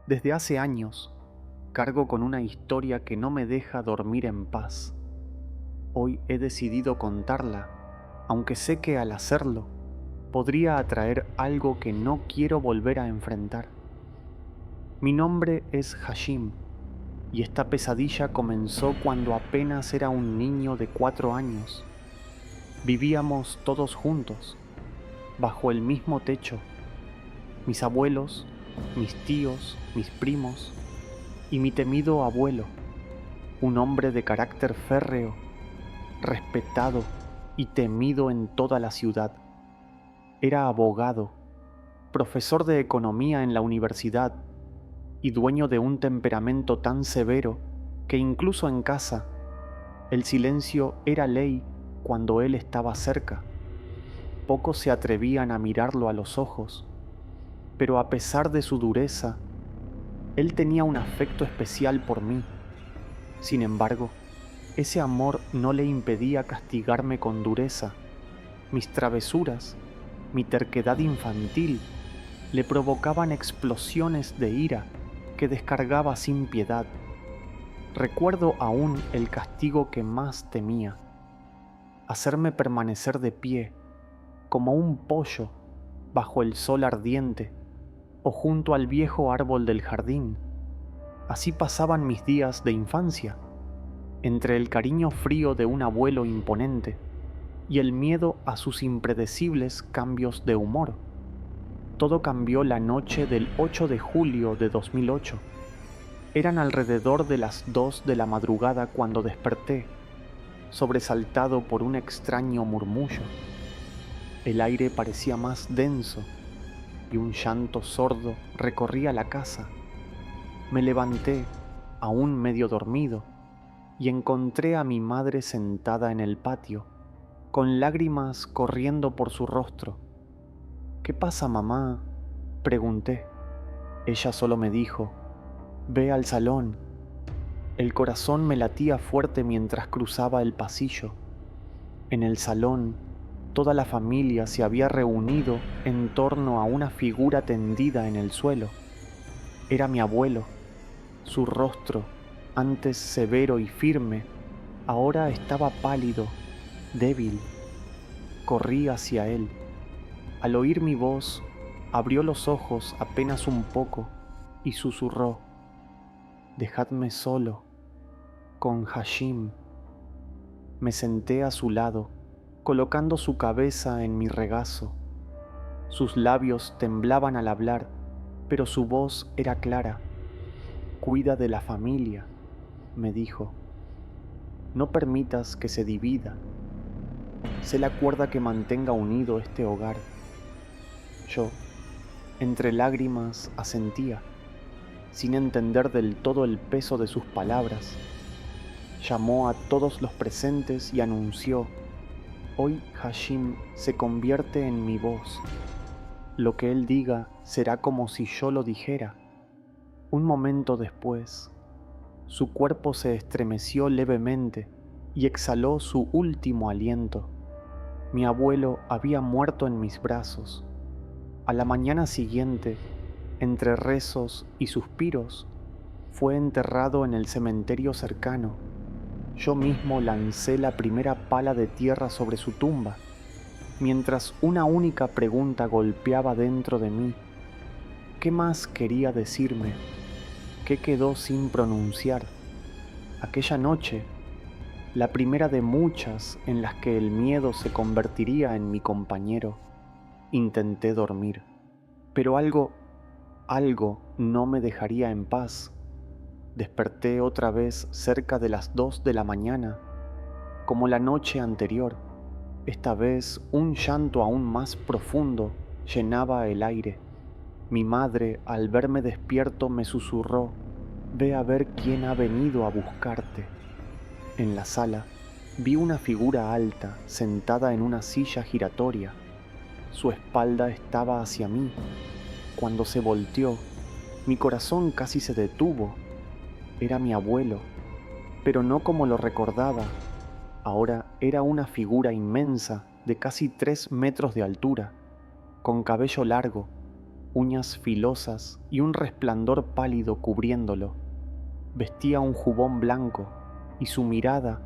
Desde hace años, cargo con una historia que no me deja dormir en paz. Hoy he decidido contarla, aunque sé que al hacerlo podría atraer algo que no quiero volver a enfrentar. Mi nombre es Hashim, y esta pesadilla comenzó cuando apenas era un niño de 4 años. Vivíamos todos juntos, bajo el mismo techo, mis abuelos, mis tíos, mis primos y mi temido abuelo, un hombre de carácter férreo, respetado y temido en toda la ciudad. Era abogado, profesor de economía en la universidad y dueño de un temperamento tan severo que incluso en casa el silencio era ley cuando él estaba cerca. Pocos se atrevían a mirarlo a los ojos, pero a pesar de su dureza, él tenía un afecto especial por mí. Sin embargo, ese amor no le impedía castigarme con dureza. Mis travesuras, mi terquedad infantil, le provocaban explosiones de ira que descargaba sin piedad. Recuerdo aún el castigo que más temía: hacerme permanecer de pie, como un pollo, bajo el sol ardiente o junto al viejo árbol del jardín. Así pasaban mis días de infancia, entre el cariño frío de un abuelo imponente y el miedo a sus impredecibles cambios de humor. Todo cambió la noche del 8 de julio de 2008. Eran alrededor de las 2 de la madrugada cuando desperté, sobresaltado por un extraño murmullo. El aire parecía más denso y un llanto sordo recorría la casa. Me levanté, aún medio dormido, y encontré a mi madre sentada en el patio, con lágrimas corriendo por su rostro. «¿Qué pasa, mamá?», pregunté. Ella solo me dijo: «Ve al salón». El corazón me latía fuerte mientras cruzaba el pasillo. En el salón, toda la familia se había reunido en torno a una figura tendida en el suelo. Era mi abuelo. Su rostro, antes severo y firme, ahora estaba pálido, débil. Corrí hacia él. Al oír mi voz, abrió los ojos apenas un poco y susurró: «Dejadme solo, con Hashim». Me senté a su lado, colocando su cabeza en mi regazo. Sus labios temblaban al hablar, pero su voz era clara. «Cuida de la familia», me dijo. «No permitas que se divida. Sé la cuerda que mantenga unido este hogar». Yo, entre lágrimas, asentía, sin entender del todo el peso de sus palabras. Llamó a todos los presentes y anunció: «Hoy Hashim se convierte en mi voz. Lo que él diga será como si yo lo dijera». Un momento después, su cuerpo se estremeció levemente y exhaló su último aliento. Mi abuelo había muerto en mis brazos. A la mañana siguiente, entre rezos y suspiros, fue enterrado en el cementerio cercano. Yo mismo lancé la primera pala de tierra sobre su tumba, mientras una única pregunta golpeaba dentro de mí. ¿Qué más quería decirme? ¿Qué quedó sin pronunciar? Aquella noche, la primera de muchas en las que el miedo se convertiría en mi compañero, intenté dormir, pero algo no me dejaría en paz. Desperté otra vez cerca de las 2 de la mañana, como la noche anterior. Esta vez un llanto aún más profundo llenaba el aire. Mi madre, al verme despierto, me susurró: «Ve a ver quién ha venido a buscarte». En la sala vi una figura alta sentada en una silla giratoria. Su espalda estaba hacia mí. Cuando se volteó, mi corazón casi se detuvo. Era mi abuelo, pero no como lo recordaba. Ahora era una figura inmensa de casi 3 metros de altura, con cabello largo, uñas filosas y un resplandor pálido cubriéndolo. Vestía un jubón blanco y su mirada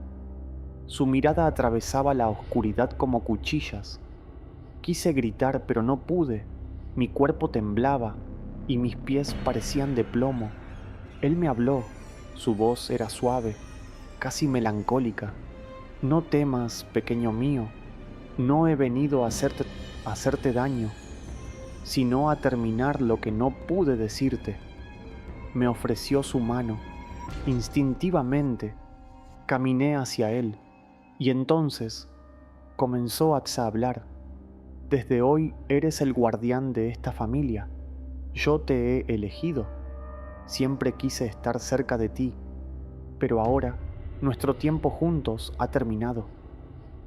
atravesaba la oscuridad como cuchillas. Quise gritar, pero no pude. Mi cuerpo temblaba y mis pies parecían de plomo. Él me habló. Su voz era suave, casi melancólica. No temas, pequeño mío. No he venido a hacerte daño, sino a terminar lo que no pude decirte. Me ofreció su mano. Instintivamente caminé hacia él y entonces comenzó a hablar. Desde hoy eres el guardián de esta familia. Yo te he elegido. Siempre quise estar cerca de ti, pero ahora nuestro tiempo juntos ha terminado.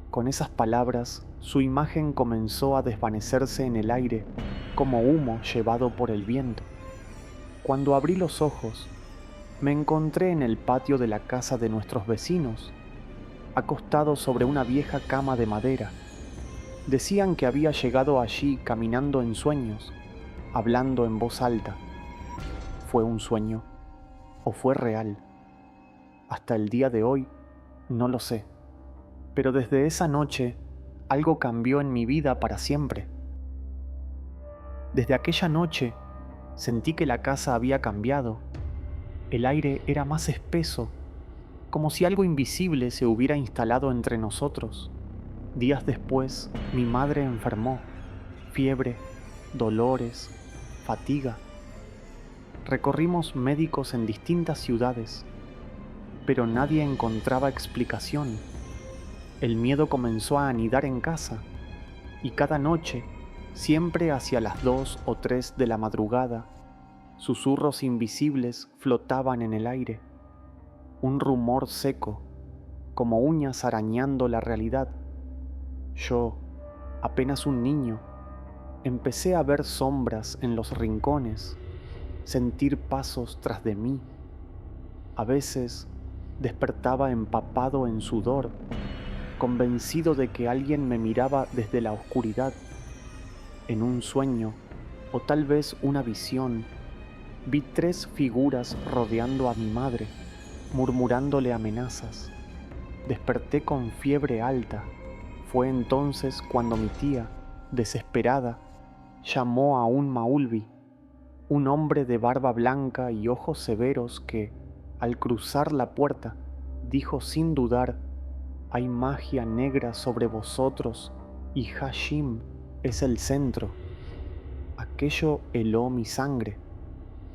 Con esas palabras, su imagen comenzó a desvanecerse en el aire como humo llevado por el viento. Cuando abrí los ojos, me encontré en el patio de la casa de nuestros vecinos, acostado sobre una vieja cama de madera. Decían que había llegado allí caminando en sueños, hablando en voz alta. ¿Fue un sueño o fue real? Hasta el día de hoy no lo sé, pero desde esa noche algo cambió en mi vida para siempre. Desde aquella noche sentí que la casa había cambiado. El aire era más espeso, como si algo invisible se hubiera instalado entre nosotros. Días después, mi madre enfermó. Fiebre, dolores, fatiga. Recorrimos médicos en distintas ciudades, pero nadie encontraba explicación. El miedo comenzó a anidar en casa, y cada noche, siempre hacia las 2 o 3 de la madrugada, susurros invisibles flotaban en el aire. Un rumor seco, como uñas arañando la realidad. Yo, apenas un niño, empecé a ver sombras en los rincones, sentir pasos tras de mí. A veces despertaba empapado en sudor, convencido de que alguien me miraba desde la oscuridad. En un sueño, o tal vez una visión, vi 3 figuras rodeando a mi madre, murmurándole amenazas. Desperté con fiebre alta. Fue entonces cuando mi tía, desesperada, llamó a un maulvi, un hombre de barba blanca y ojos severos que, al cruzar la puerta, dijo sin dudar: «Hay magia negra sobre vosotros y Hashim es el centro». Aquello heló mi sangre.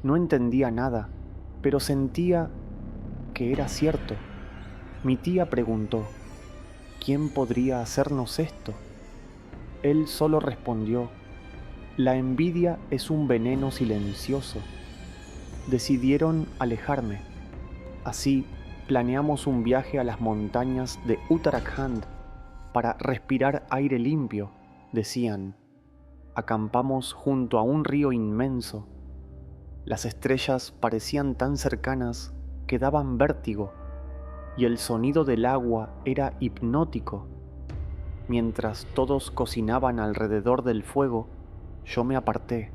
No entendía nada, pero sentía que era cierto. Mi tía preguntó: ¿quién podría hacernos esto? Él solo respondió: la envidia es un veneno silencioso. Decidieron alejarme. Así planeamos un viaje a las montañas de Uttarakhand para respirar aire limpio, decían. Acampamos junto a un río inmenso. Las estrellas parecían tan cercanas que daban vértigo, y el sonido del agua era hipnótico. Mientras todos cocinaban alrededor del fuego, yo me aparté.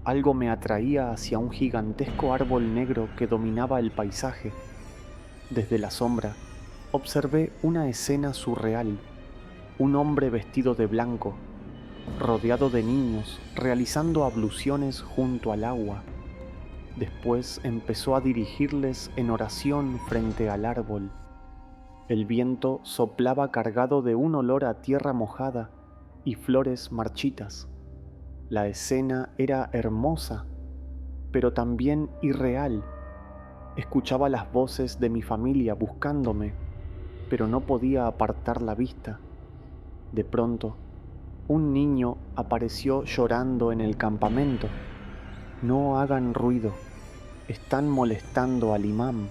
Algo me atraía hacia un gigantesco árbol negro que dominaba el paisaje. Desde la sombra, observé una escena surreal. Un hombre vestido de blanco, rodeado de niños, realizando abluciones junto al agua. Después empezó a dirigirles en oración frente al árbol. El viento soplaba cargado de un olor a tierra mojada y flores marchitas. La escena era hermosa, pero también irreal. Escuchaba las voces de mi familia buscándome, pero no podía apartar la vista. De pronto, un niño apareció llorando en el campamento. «No hagan ruido, están molestando al imán».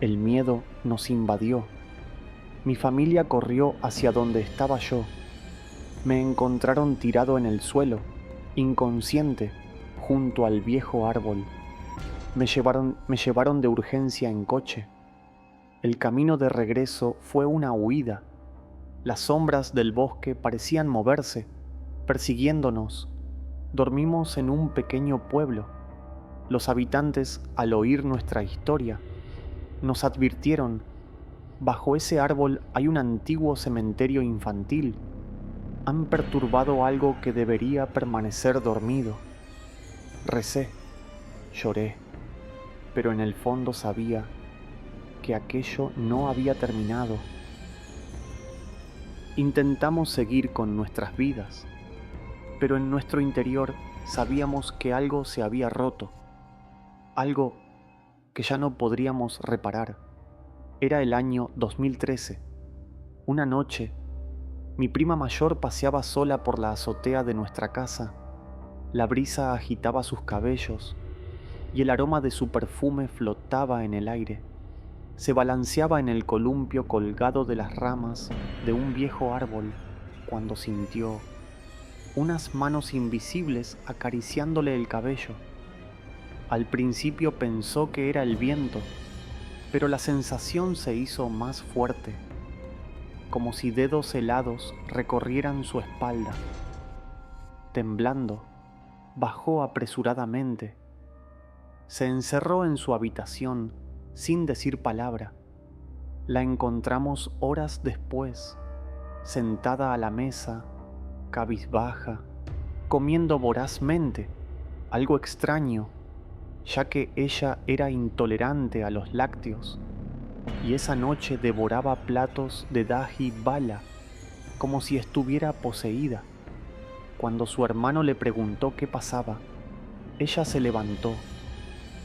El miedo nos invadió. Mi familia corrió hacia donde estaba yo. Me encontraron tirado en el suelo, inconsciente, junto al viejo árbol. Me llevaron de urgencia en coche. El camino de regreso fue una huida. Las sombras del bosque parecían moverse, persiguiéndonos. Dormimos en un pequeño pueblo. Los habitantes, al oír nuestra historia, nos advirtieron: bajo ese árbol hay un antiguo cementerio infantil. Han perturbado algo que debería permanecer dormido. Recé, lloré, pero en el fondo sabía que aquello no había terminado. Intentamos seguir con nuestras vidas, pero en nuestro interior sabíamos que algo se había roto, algo que ya no podríamos reparar. Era el año 2013. Una noche, mi prima mayor paseaba sola por la azotea de nuestra casa. La brisa agitaba sus cabellos y el aroma de su perfume flotaba en el aire. Se balanceaba en el columpio colgado de las ramas de un viejo árbol cuando sintió unas manos invisibles acariciándole el cabello. Al principio pensó que era el viento, pero la sensación se hizo más fuerte, como si dedos helados recorrieran su espalda. Temblando, bajó apresuradamente. Se encerró en su habitación sin decir palabra. La encontramos horas después, sentada a la mesa, cabizbaja, comiendo vorazmente, algo extraño, ya que ella era intolerante a los lácteos, y esa noche devoraba platos de dahi bala, como si estuviera poseída. Cuando su hermano le preguntó qué pasaba, ella se levantó,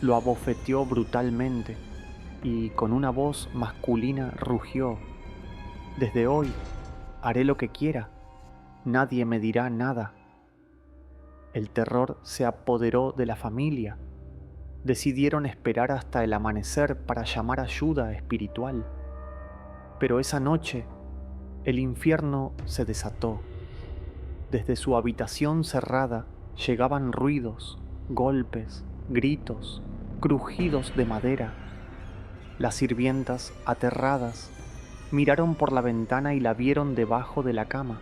lo abofeteó brutalmente y con una voz masculina rugió: «Desde hoy haré lo que quiera, nadie me dirá nada». El terror se apoderó de la familia. Decidieron esperar hasta el amanecer para llamar ayuda espiritual. Pero esa noche, el infierno se desató. Desde su habitación cerrada llegaban ruidos, golpes, gritos, crujidos de madera. Las sirvientas, aterradas, miraron por la ventana y la vieron debajo de la cama,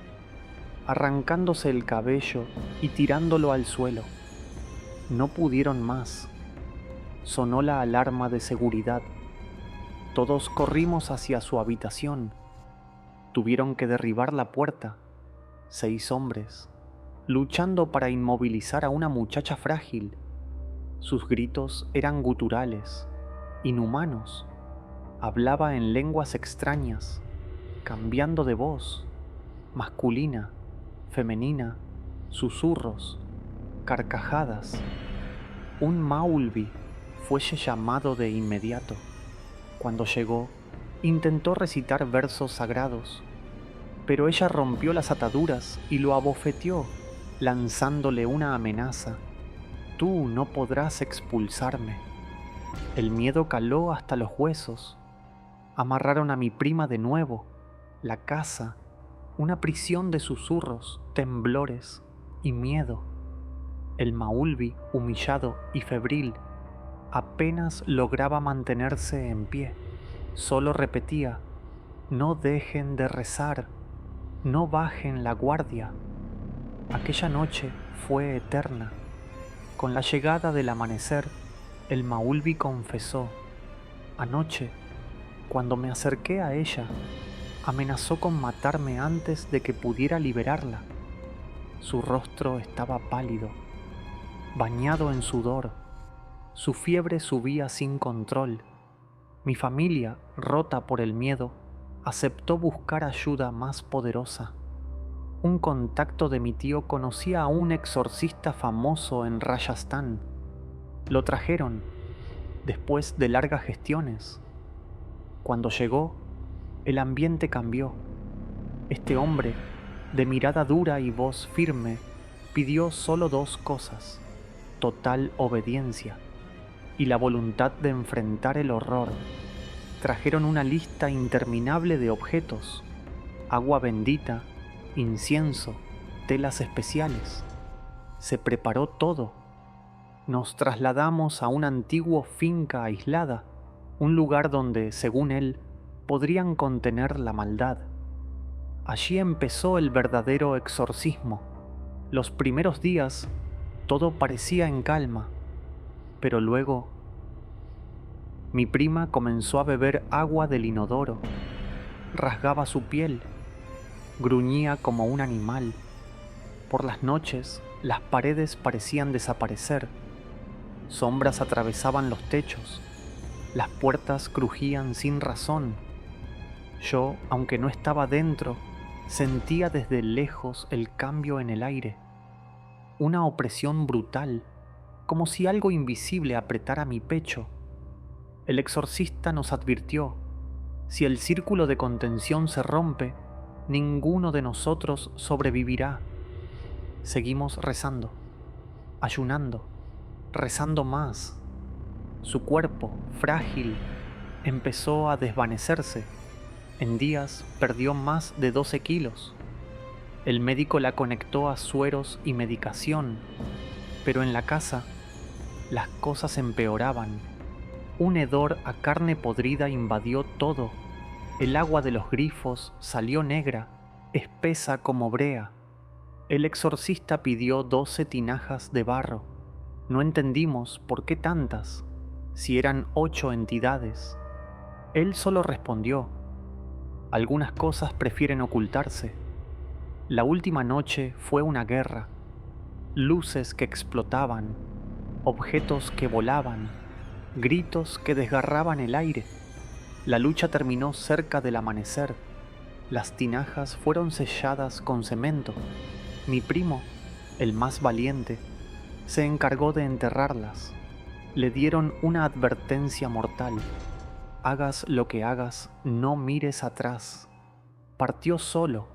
arrancándose el cabello y tirándolo al suelo. No pudieron más. Sonó la alarma de seguridad. Todos corrimos hacia su habitación. Tuvieron que derribar la puerta. 6 hombres, luchando para inmovilizar a una muchacha frágil. Sus gritos eran guturales, inhumanos. Hablaba en lenguas extrañas, cambiando de voz, masculina, femenina, susurros, carcajadas. Un Maulvi fuese llamado de inmediato. Cuando llegó, intentó recitar versos sagrados, pero ella rompió las ataduras y lo abofeteó, lanzándole una amenaza: «Tú no podrás expulsarme». El miedo caló hasta los huesos. Amarraron a mi prima de nuevo. La casa, una prisión de susurros, temblores y miedo. El Maulvi, humillado y febril, apenas lograba mantenerse en pie. Solo repetía: «No dejen de rezar, no bajen la guardia». Aquella noche fue eterna. Con la llegada del amanecer, el Maulvi confesó: «Anoche, cuando me acerqué a ella, amenazó con matarme antes de que pudiera liberarla». Su rostro estaba pálido, bañado en sudor. Su fiebre subía sin control. Mi familia, rota por el miedo, aceptó buscar ayuda más poderosa. Un contacto de mi tío conocía a un exorcista famoso en Rajasthan. Lo trajeron, después de largas gestiones. Cuando llegó, el ambiente cambió. Este hombre, de mirada dura y voz firme, pidió solo 2 cosas: total obediencia y la voluntad de enfrentar el horror. Trajeron una lista interminable de objetos: agua bendita, incienso, telas especiales. Se preparó todo. Nos trasladamos a una antigua finca aislada, un lugar donde, según él, podrían contener la maldad. Allí empezó el verdadero exorcismo. Los primeros días Todo parecía en calma, pero luego mi prima comenzó a beber agua del inodoro, rasgaba su piel, gruñía como un animal. Por las noches, las paredes parecían desaparecer, sombras atravesaban los techos, las puertas crujían sin razón. Yo, aunque no estaba dentro, sentía desde lejos el cambio en el aire, una opresión brutal, como si algo invisible apretara mi pecho. El exorcista nos advirtió: si el círculo de contención se rompe, ninguno de nosotros sobrevivirá. Seguimos rezando, ayunando, rezando más. Su cuerpo, frágil, empezó a desvanecerse. En días perdió más de 12 kilos. El médico la conectó a sueros y medicación, pero en la casa las cosas empeoraban. Un hedor a carne podrida invadió todo. El agua de los grifos salió negra, espesa como brea. El exorcista pidió 12 tinajas de barro. No entendimos por qué tantas, si eran 8 entidades. Él solo respondió: algunas cosas prefieren ocultarse. La última noche fue una guerra. Luces que explotaban, objetos que volaban, gritos que desgarraban el aire. La lucha terminó cerca del amanecer. Las tinajas fueron selladas con cemento. Mi primo, el más valiente, se encargó de enterrarlas. Le dieron una advertencia mortal: hagas lo que hagas, no mires atrás. Partió solo,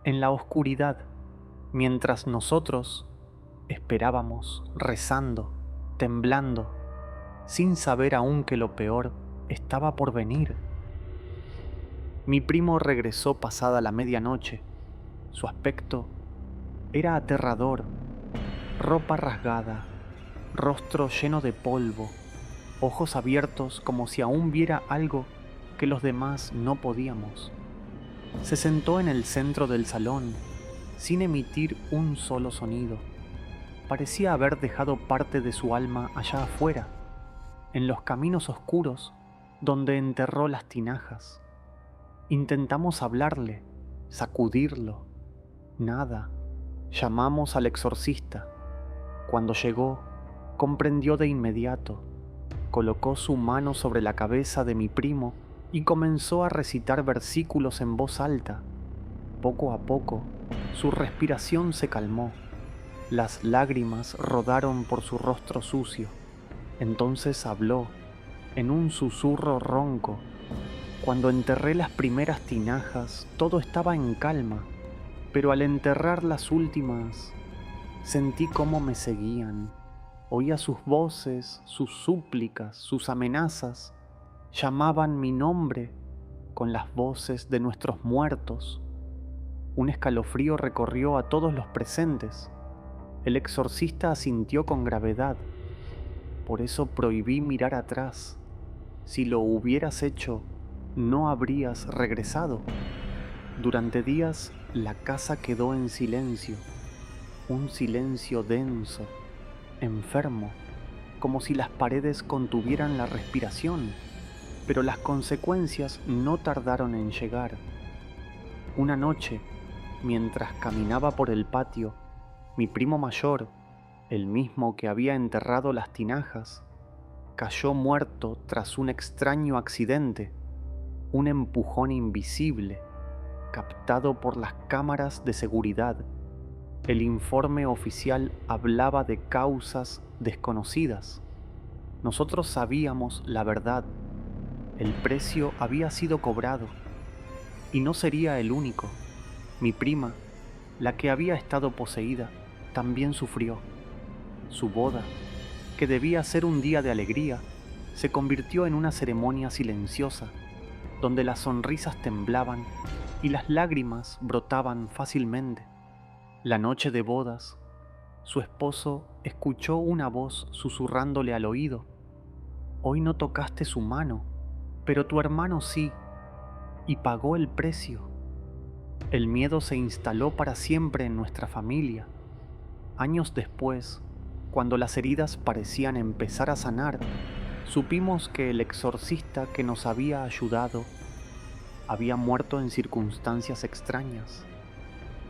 en la oscuridad, mientras nosotros esperábamos, rezando, temblando, sin saber aún que lo peor estaba por venir. Mi primo regresó pasada la medianoche. Su aspecto era aterrador: ropa rasgada, rostro lleno de polvo, ojos abiertos como si aún viera algo que los demás no podíamos. Se sentó en el centro del salón, sin emitir un solo sonido. Parecía haber dejado parte de su alma allá afuera, en los caminos oscuros donde enterró las tinajas. Intentamos hablarle, sacudirlo. Nada. Llamamos al exorcista. Cuando llegó, comprendió de inmediato. Colocó su mano sobre la cabeza de mi primo y comenzó a recitar versículos en voz alta. Poco a poco, su respiración se calmó. Las lágrimas rodaron por su rostro sucio. Entonces habló, en un susurro ronco. Cuando enterré las primeras tinajas, todo estaba en calma, pero al enterrar las últimas, sentí cómo me seguían. Oía sus voces, sus súplicas, sus amenazas. Llamaban mi nombre con las voces de nuestros muertos. Un escalofrío recorrió a todos los presentes. El exorcista asintió con gravedad. Por eso prohibí mirar atrás. Si lo hubieras hecho, no habrías regresado. Durante días, la casa quedó en silencio. Un silencio denso, enfermo, como si las paredes contuvieran la respiración. Pero las consecuencias no tardaron en llegar. Una noche, mientras caminaba por el patio, mi primo mayor, el mismo que había enterrado las tinajas, cayó muerto tras un extraño accidente, un empujón invisible, captado por las cámaras de seguridad. El informe oficial hablaba de causas desconocidas. Nosotros sabíamos la verdad. El precio había sido cobrado. Y no sería el único. Mi prima, la que había estado poseída, también sufrió. Su boda, que debía ser un día de alegría, se convirtió en una ceremonia silenciosa, donde las sonrisas temblaban y las lágrimas brotaban fácilmente. La noche de bodas, su esposo escuchó una voz susurrándole al oído: hoy no tocaste su mano, pero tu hermano sí, y pagó el precio. El miedo se instaló para siempre en nuestra familia. Años después, cuando las heridas parecían empezar a sanar, supimos que el exorcista que nos había ayudado había muerto en circunstancias extrañas.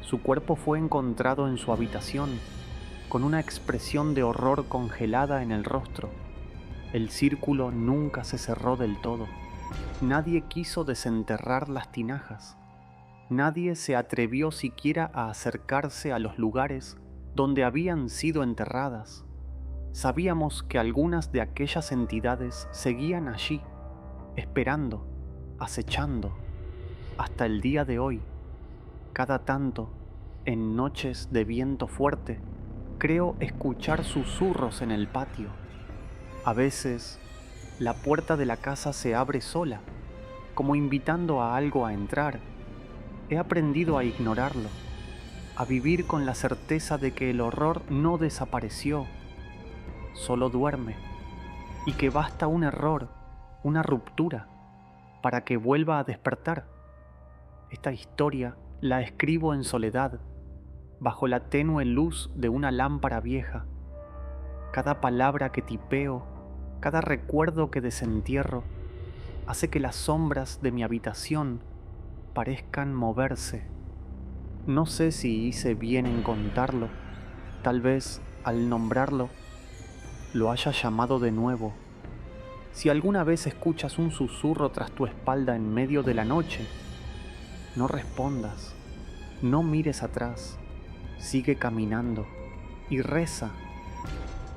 Su cuerpo fue encontrado en su habitación, con una expresión de horror congelada en el rostro. El círculo nunca se cerró del todo. Nadie quiso desenterrar las tinajas. Nadie se atrevió siquiera a acercarse a los lugares donde habían sido enterradas. Sabíamos que algunas de aquellas entidades seguían allí, esperando, acechando, hasta el día de hoy. Cada tanto, en noches de viento fuerte, creo escuchar susurros en el patio. A veces, la puerta de la casa se abre sola, como invitando a algo a entrar. He aprendido a ignorarlo, a vivir con la certeza de que el horror no desapareció, solo duerme, y que basta un error, una ruptura, para que vuelva a despertar. Esta historia la escribo en soledad, bajo la tenue luz de una lámpara vieja. Cada palabra que tipeo, cada recuerdo que desentierro, hace que las sombras de mi habitación parezcan moverse. No sé si hice bien en contarlo, tal vez al nombrarlo lo haya llamado de nuevo. Si alguna vez escuchas un susurro tras tu espalda en medio de la noche, no respondas, no mires atrás, sigue caminando y reza,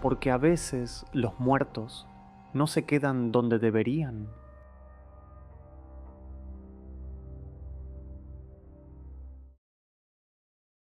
porque a veces los muertos no se quedan donde deberían.